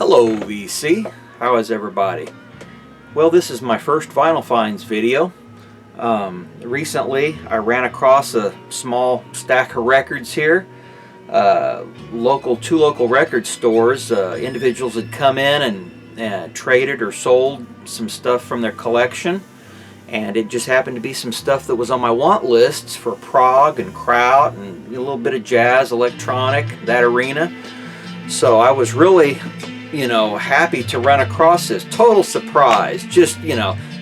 Hello VC, how is everybody? Well, this is my first vinyl finds video. Recently I ran across a small stack of records here. Two local record stores, individuals had come in and traded or sold some stuff from their collection, and it just happened to be some stuff that was on my want lists for prog and kraut and a little bit of jazz, electronic, that arena. So I was really, happy to run across this. Total surprise. Just,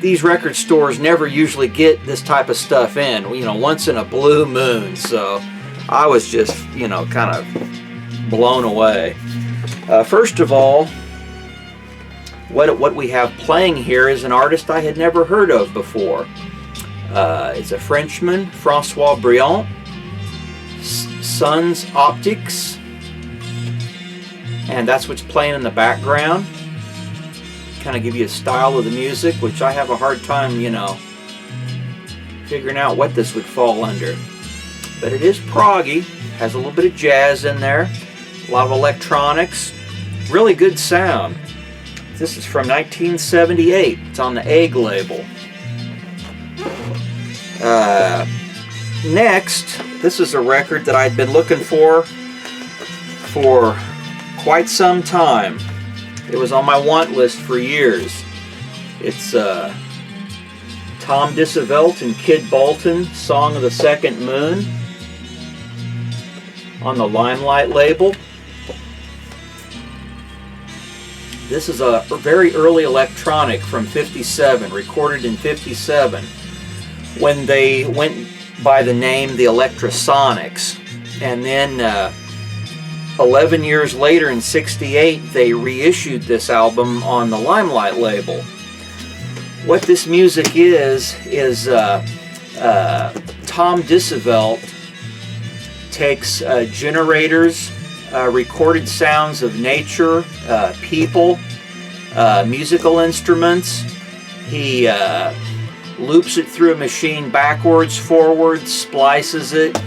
these record stores never usually get this type of stuff in, once in a blue moon. So I was just, kind of blown away. First of all, what we have playing here is an artist I had never heard of before. It's a Frenchman, Francoise Brielle, Sons Optics, and that's what's playing in the background. Kind of give you a style of the music, which I have a hard time, figuring out what this would fall under. But it is proggy, has a little bit of jazz in there, a lot of electronics, really good sound. This is from 1978. It's on the Egg label. Next, this is a record that I'd been looking for quite some time. It was on my want list for years. It's Tom Dissevelt and Kid Bolton, Song of the Second Moon, on the Limelight label. This is a very early electronic from '57, recorded in '57, when they went by the name the Electrosonics. And then 11 years later in '68, they reissued this album on the Limelight label. What this music is Tom Dissevelt takes generators, recorded sounds of nature, people, musical instruments. He loops it through a machine backwards, forwards, splices it,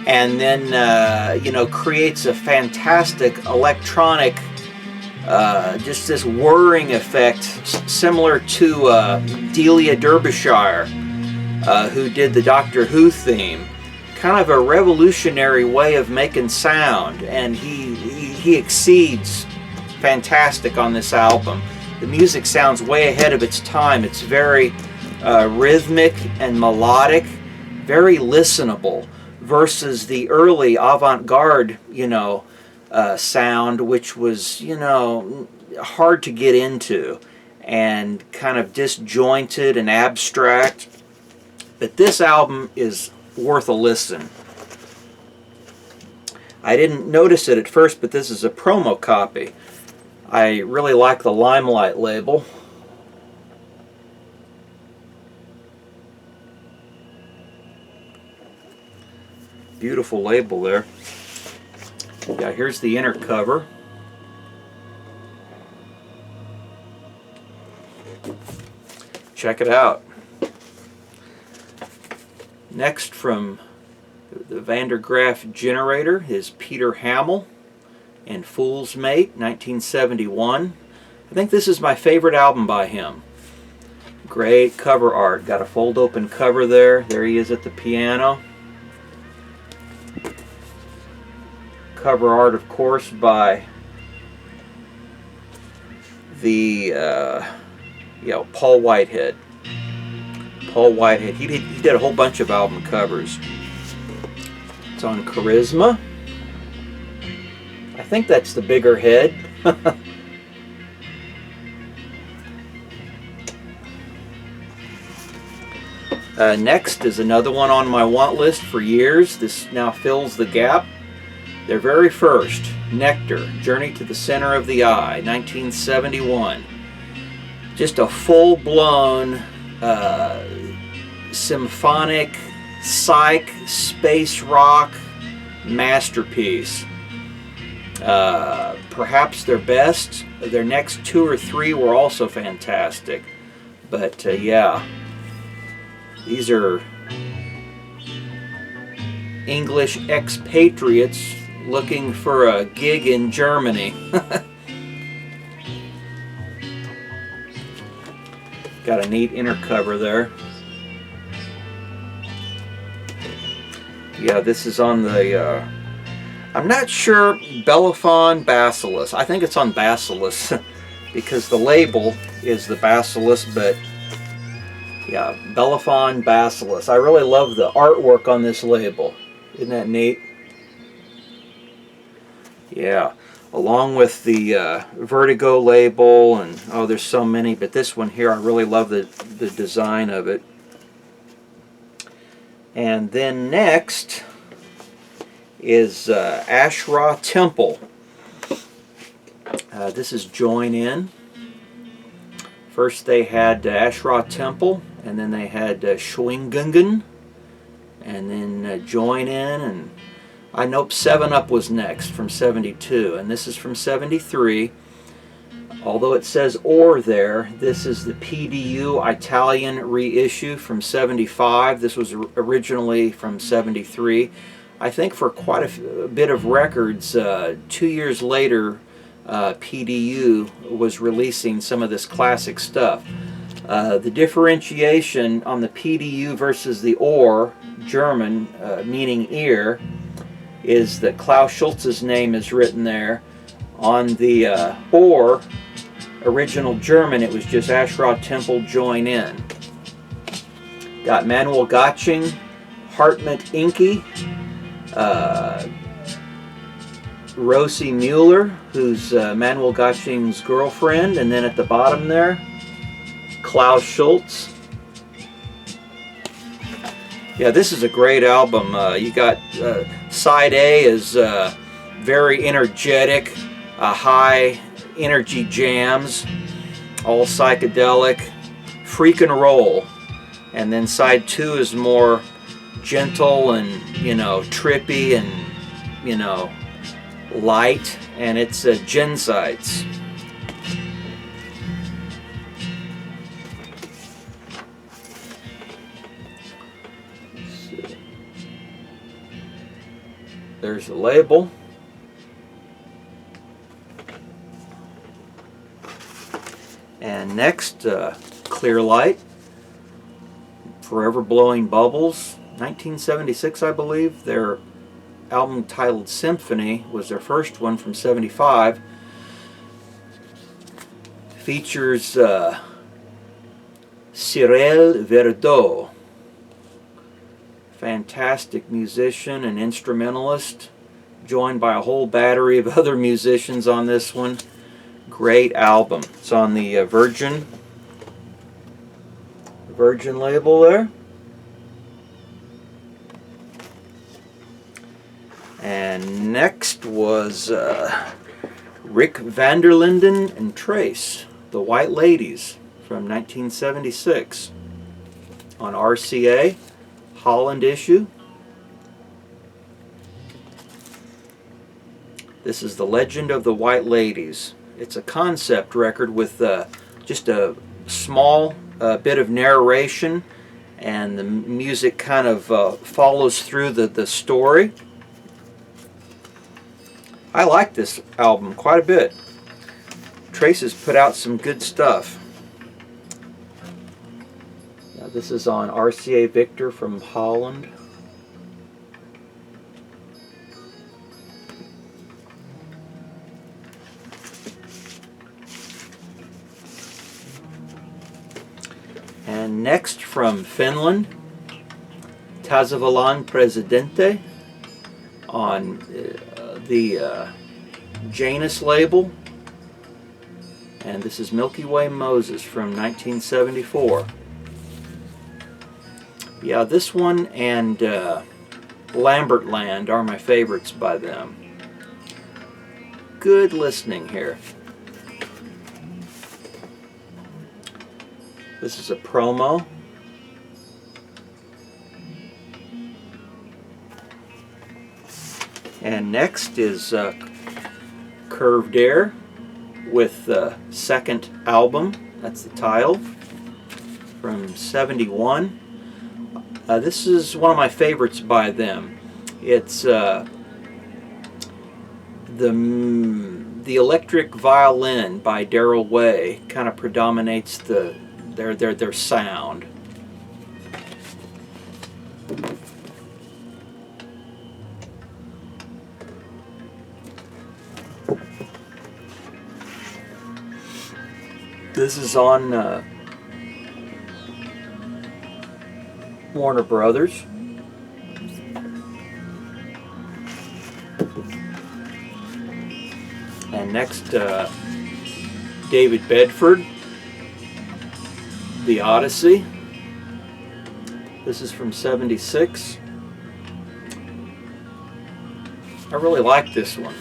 and then creates a fantastic electronic, just this whirring effect, similar to Delia Derbyshire, who did the Doctor Who theme. Kind of a revolutionary way of making sound, and he exceeds fantastic on this album. The music sounds way ahead of its time. It's very rhythmic and melodic, very listenable, versus the early avant-garde, sound, which was, hard to get into and kind of disjointed and abstract. But this album is worth a listen. I didn't notice it at first, but this is a promo copy. I really like the Limelight label. Beautiful label there. Yeah, here's the inner cover. Check it out. Next, from the Van der Graaf Generator, is Peter Hammill and Fool's Mate, 1971. I think this is my favorite album by him. Great cover art. Got a fold open cover there. There he is at the piano. Cover art, of course, by the Paul Whitehead. Paul Whitehead. He did a whole bunch of album covers. It's on Charisma. I think that's the bigger head. Next is another one on my want list for years. This now fills the gap. Their very first, Nectar, Journey to the Center of the Eye, 1971. Just a full-blown symphonic, psych, space rock masterpiece. Perhaps their best. Their next two or three were also fantastic. But yeah, these are English expatriates looking for a gig in Germany. Got a neat inner cover there. Yeah, this is on the, I'm not sure, Bellerophon Bacillus. I think it's on Bacillus because the label is the Bacillus, but yeah, Bellerophon Bacillus. I really love the artwork on this label. Isn't that neat? Yeah, along with the Vertigo label, and oh, there's so many, but this one here, I really love the design of it. And then next is Ra Tempel. This is join in. First they had Ra Tempel, and then they had Schwingungen, and then join in, and I know 7 Up was next from 72, and this is from 73. Although it says or there, this is the PDU Italian reissue from 75. This was originally from 73. I think for quite a bit of records, 2 years later, PDU was releasing some of this classic stuff. The differentiation on the PDU versus the or, German, meaning ear, is that Klaus Schulze's name is written there. On the or, original German, it was just Ra Tempel join in. Got Manuel Gotching, Hartmut Inke, Rosie Mueller, who's Manuel Gotching's girlfriend, and then at the bottom there, Klaus Schulze. Yeah, this is a great album. You got side A is very energetic, high energy jams, all psychedelic, freak and roll. And then side 2 is more gentle and, you know, trippy and, you know, light, and it's Gensites. There's the label. And next, Clear Light, Forever Blowing Bubbles, 1976, I believe. Their album titled Symphony was their first one from 75. Features Cyril Verdot, fantastic musician and instrumentalist, joined by a whole battery of other musicians on this one. Great album. It's on the Virgin label there. And next was Rick van der Linden and Trace, The White Ladies from 1976 on RCA, Holland issue. This is The Legend of the White Ladies. It's a concept record with just a small bit of narration, and the music kind of follows through the story. I like this album quite a bit. Trace has put out some good stuff. Now, this is on RCA Victor from Holland. And next from Finland, Tasavallan Presidente on the Janus label. And this is Milky Way Moses from 1974. Yeah, this one and Lambert Land are my favorites by them. Good listening here. This is a promo. And next is Curved Air with the second album. That's the title from 71. This is one of my favorites by them. It's the Electric Violin by Daryl Way kind of predominates the their sound. This is on Warner Brothers. And next, David Bedford, The Odyssey. This is from '76. I really like this one.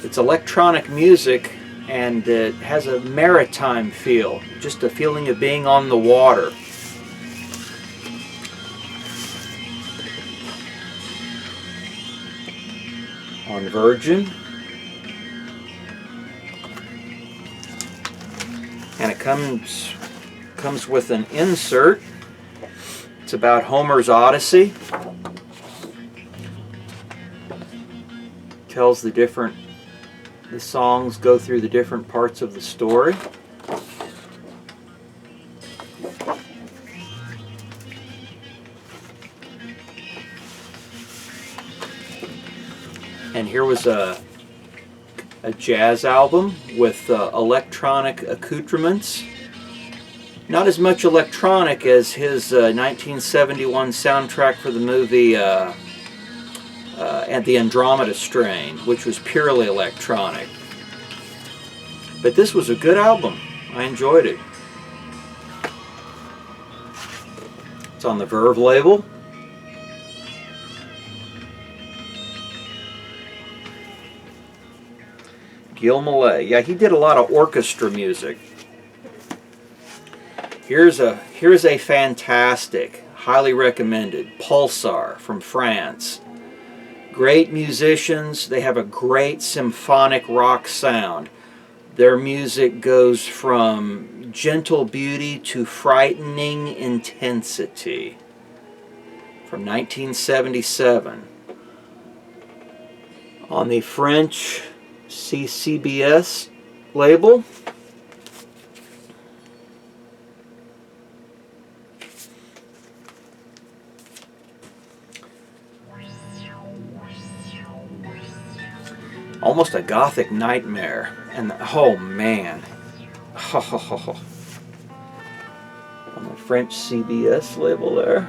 It's electronic music, and it has a maritime feel, just a feeling of being on the water. On Virgin. And it comes with an insert. It's about Homer's Odyssey. Tells the songs go through the different parts of the story. And here was a jazz album with electronic accoutrements. Not as much electronic as his 1971 soundtrack for the movie and the Andromeda Strain, which was purely electronic. But this was a good album. I enjoyed it. It's on the Verve label. Gil Millay. Yeah, he did a lot of orchestra music. Here's a fantastic, highly recommended Pulsar from France. Great musicians. They have a great symphonic rock sound. Their music goes from gentle beauty to frightening intensity. From 1977. On the French CBS label. Almost a gothic nightmare. And oh man. On the French CBS label there.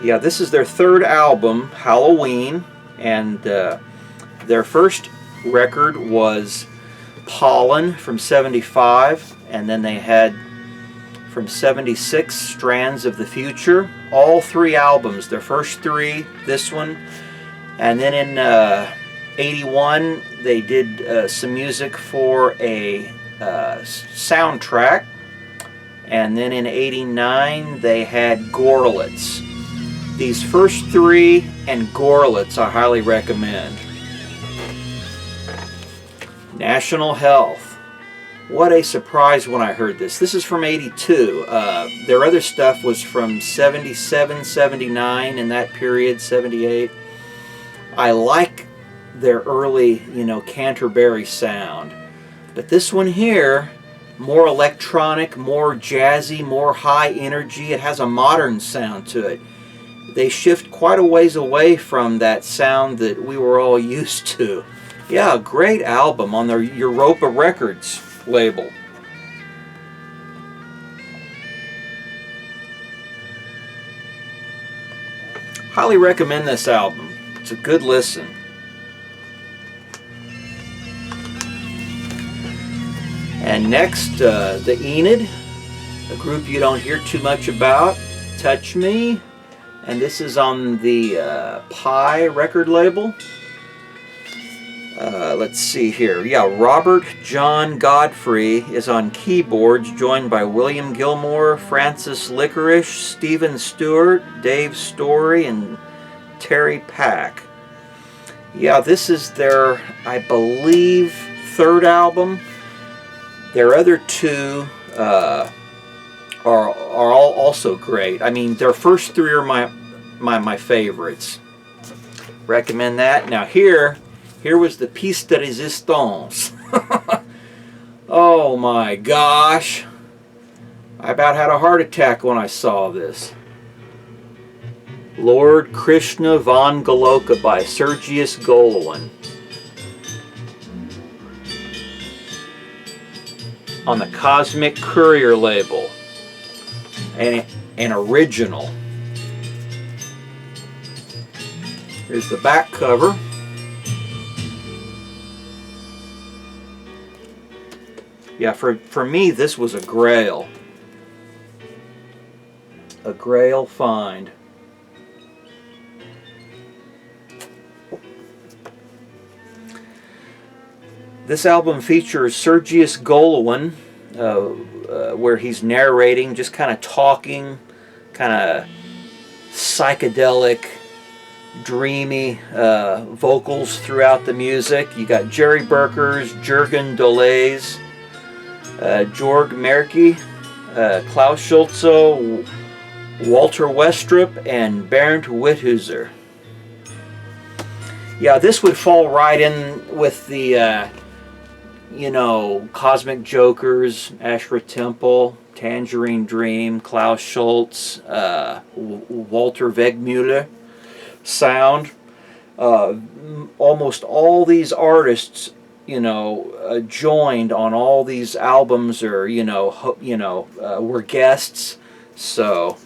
Yeah, this is their third album, Halloween, and their first record was Pollen from '75, and then they had from '76 Strands of the Future. All three albums, their first three, this one, and then in '81 they did some music for a soundtrack, and then in '89 they had Gorlitz. These first three and Gorlitz I highly recommend. National Health. What a surprise when I heard this. This is from '82. Their other stuff was from '77, '79, in that period, '78. I like their early, Canterbury sound. But this one here, more electronic, more jazzy, more high energy. It has a modern sound to it. They shift quite a ways away from that sound that we were all used to. Yeah, a great album on their Europa Records label. Highly recommend this album. It's a good listen. And next, the Enid, a group you don't hear too much about, Touch Me. And this is on the PI record label. Let's see here. Yeah, Robert John Godfrey is on keyboards, joined by William Gilmore, Francis Licorice, Stephen Stewart, Dave Story, and Terry Pack. Yeah, this is their, I believe, third album. Their other two are all also great. I mean, their first three are my favorites. Recommend that. Now here was the piece de resistance. Oh my gosh. I about had a heart attack when I saw this. Lord Krishna von Goloka by Sergius Golan. On the Cosmic Courier label. And an original. Here's the back cover. Yeah, for me this was a Grail. A Grail find. This album features Sergius Golan, where he's narrating, just kind of talking, kind of psychedelic, dreamy vocals throughout the music. You got Jerry Berkers, Jürgen Delays, Georg Merke, Klaus Schulze, Walter Westrup, and Bernd Witthöser. Yeah, this would fall right in with the you know, Cosmic Jokers, Ra Tempel, Tangerine Dream, Klaus Schulze, Walter Wegmüller sound. Almost all these artists, you know, joined on all these albums, or were guests. So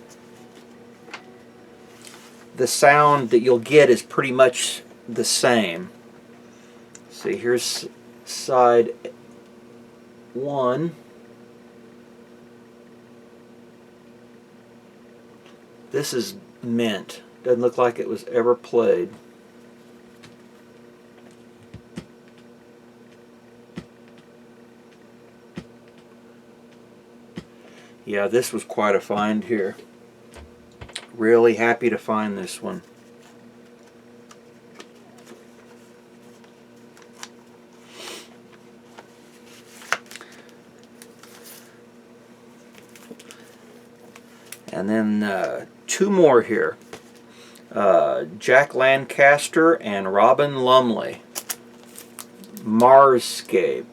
the sound that you'll get is pretty much the same. See, here's side 1. This is mint. Doesn't look like it was ever played. Yeah, this was quite a find here. Really happy to find this one. And then 2 more here. Jack Lancaster and Robin Lumley. Marsscape.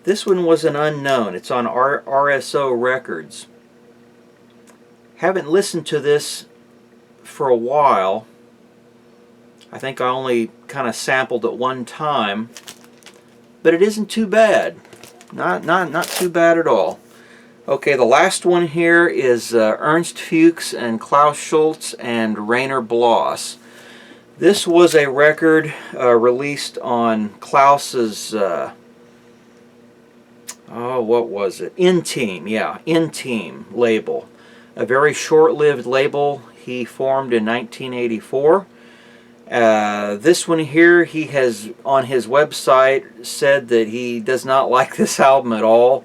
This one was an unknown. It's on RSO Records. Haven't listened to this for a while. I think I only kind of sampled it one time, but it isn't too bad. Not too bad at all. Okay, the last one here is Ernst Fuchs and Klaus Schulze and Rainer Bloss. This was a record released on Klaus's what was it? In-Team, yeah, In-Team label. A very short-lived label he formed in 1984. This one here, he has on his website said that he does not like this album at all.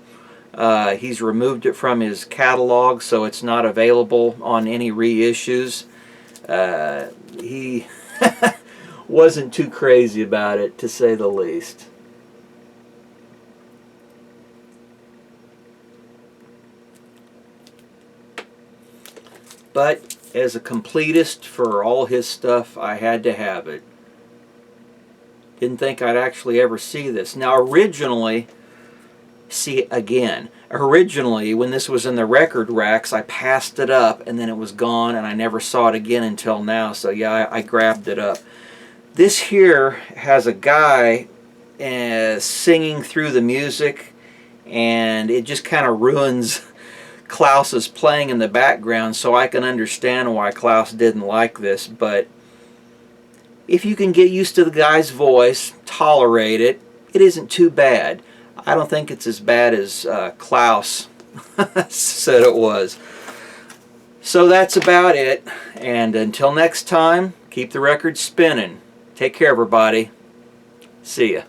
He's removed it from his catalog, so it's not available on any reissues. He wasn't too crazy about it, to say the least. But as a completist for all his stuff, I had to have it. Didn't think I'd actually ever see this. Now originally, originally when this was in the record racks, I passed it up and then it was gone and I never saw it again until now. So yeah, I grabbed it up. This here has a guy singing through the music, and it just kind of ruins Klaus is playing in the background, so I can understand why Klaus didn't like this. But if you can get used to the guy's voice, tolerate it, it isn't too bad. I don't think it's as bad as Klaus said it was. So that's about it, and until next time, keep the record spinning. Take care, everybody. See ya.